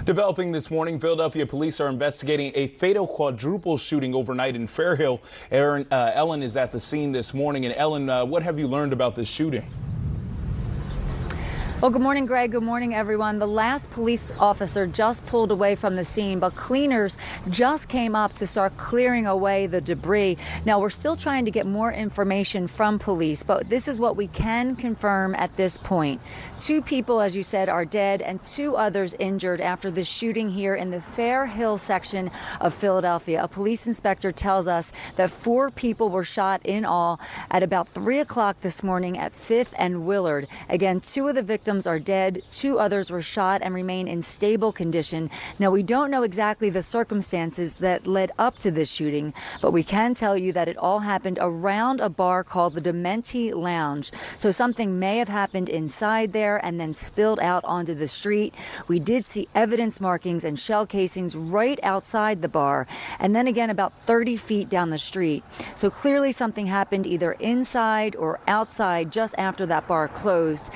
Developing this morning, Philadelphia police are investigating a fatal quadruple shooting overnight in Fairhill. Ellen is at the scene this morning. And Ellen, what have you learned about this shooting? Well, good morning, Greg. Good morning, everyone. The last police officer just pulled away from the scene, but cleaners just came up to start clearing away the debris. Now, we're still trying to get more information from police, but this is what we can confirm at this point. 2 people, as you said, are dead and 2 others injured after the shooting here in the Fairhill section of Philadelphia. A police inspector tells us that 4 people were shot in all at about 3 o'clock this morning at 5th and Willard. Again, 2 of the victims are dead. 2 others were shot and remain in stable condition. Now, we don't know exactly the circumstances that led up to this shooting, but we can tell you that it all happened around a bar called the Dementi Lounge. So something may have happened inside there and then spilled out onto the street. We did see evidence markings and shell casings right outside the bar, and then again about 30 feet down the street. So clearly something happened either inside or outside just after that bar closed.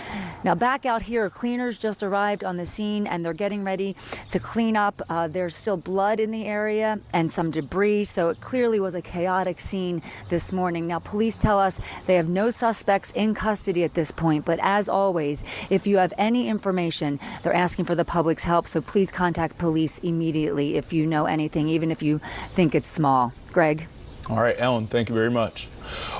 Now, back out here, cleaners just arrived on the scene and they're getting ready to clean up. There's still blood in the area and some debris, so it clearly was a chaotic scene this morning. Now, police tell us they have no suspects in custody at this point, but as always, if you have any information, they're asking for the public's help, so please contact police immediately if you know anything, even if you think it's small. Greg? All right, Ellen, thank you very much.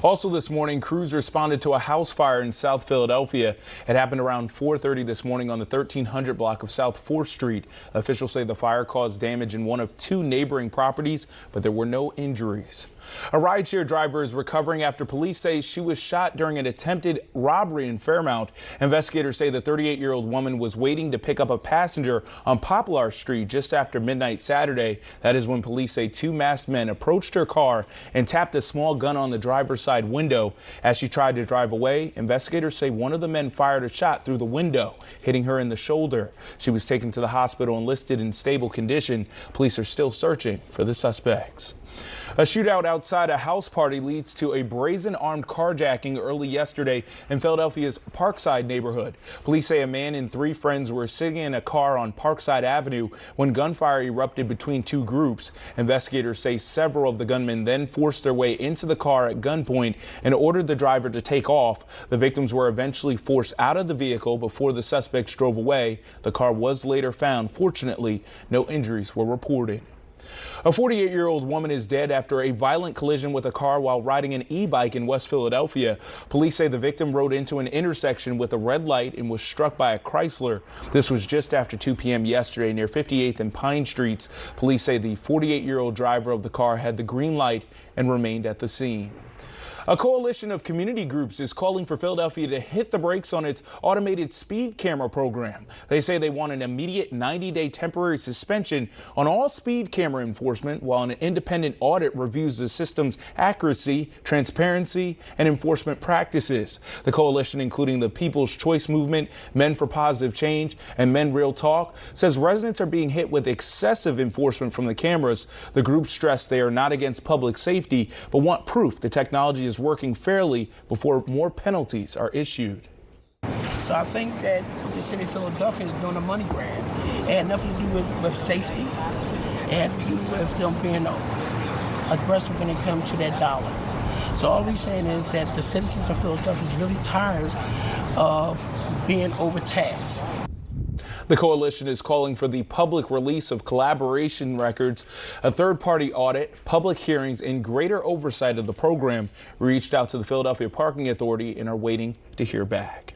Also this morning, crews responded to a house fire in South Philadelphia. It happened around 4:30 this morning on the 1300 block of South 4th Street. Officials say the fire caused damage in one of 2 neighboring properties, but there were no injuries. A rideshare driver is recovering after police say she was shot during an attempted robbery in Fairmount. Investigators say the 38-year-old woman was waiting to pick up a passenger on Poplar Street just after midnight Saturday. That is when police say 2 masked men approached her car and tapped a small gun on the driver's side window. As she tried to drive away, investigators say one of the men fired a shot through the window, hitting her in the shoulder. She was taken to the hospital and listed in stable condition. Police are still searching for the suspects. A shootout outside a house party leads to a brazen armed carjacking early yesterday in Philadelphia's Parkside neighborhood. Police say a man and 3 friends were sitting in a car on Parkside Avenue when gunfire erupted between 2 groups. Investigators say several of the gunmen then forced their way into the car at gunpoint and ordered the driver to take off. The victims were eventually forced out of the vehicle before the suspects drove away. The car was later found. Fortunately, no injuries were reported. A 48-year-old woman is dead after a violent collision with a car while riding an e-bike in West Philadelphia. Police say the victim rode into an intersection with a red light and was struck by a Chrysler. This was just after 2 p.m. yesterday near 58th and Pine Streets. Police say the 48-year-old driver of the car had the green light and remained at the scene. A coalition of community groups is calling for Philadelphia to hit the brakes on its automated speed camera program. They say they want an immediate 90-day temporary suspension on all speed camera enforcement while an independent audit reviews the system's accuracy, transparency, and enforcement practices. The coalition, including the People's Choice Movement, Men for Positive Change, and Men Real Talk, says residents are being hit with excessive enforcement from the cameras. The group stressed they are not against public safety, but want proof the technology is working fairly before more penalties are issued. So I think that the city of Philadelphia is doing a money grab. It had nothing to do with safety. It had to do with them being aggressive when it comes to that dollar. So all we're saying is that the citizens of Philadelphia is really tired of being overtaxed. The coalition is calling for the public release of collaboration records, a third-party audit, public hearings, and greater oversight of the program. We reached out to the Philadelphia Parking Authority and are waiting to hear back.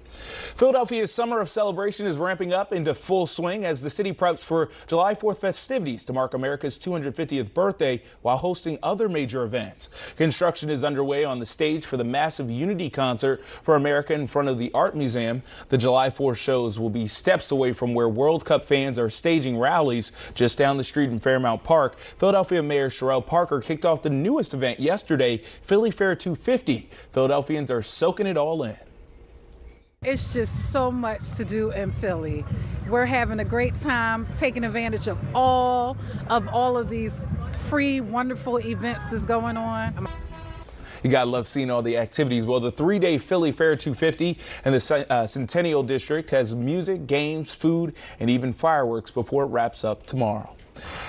Philadelphia's summer of celebration is ramping up into full swing as the city preps for July 4th festivities to mark America's 250th birthday while hosting other major events. Construction is underway on the stage for the massive Unity concert for America in front of the Art Museum. The July 4th shows will be steps away from where World Cup fans are staging rallies just down the street in Fairmount Park. Philadelphia Mayor Sherrell Parker kicked off the newest event yesterday, Philly Fair 250. Philadelphians are soaking it all in. It's just so much to do in Philly. We're having a great time taking advantage of all of these free, wonderful events that's going on. You gotta love seeing all the activities. Well, the 3-day Philly Fair 250 in the Centennial District has music, games, food, and even fireworks before it wraps up tomorrow.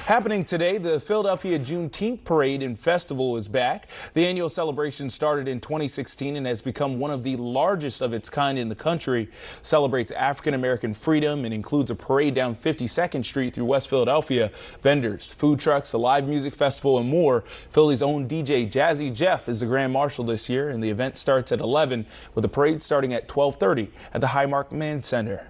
Happening today, the Philadelphia Juneteenth Parade and Festival is back. The annual celebration started in 2016 and has become one of the largest of its kind in the country. Celebrates African-American freedom and includes a parade down 52nd Street through West Philadelphia. Vendors, food trucks, a live music festival, and more. Philly's own DJ Jazzy Jeff is the Grand Marshal this year, and the event starts at 11 with the parade starting at 12:30 at the Highmark Command Center.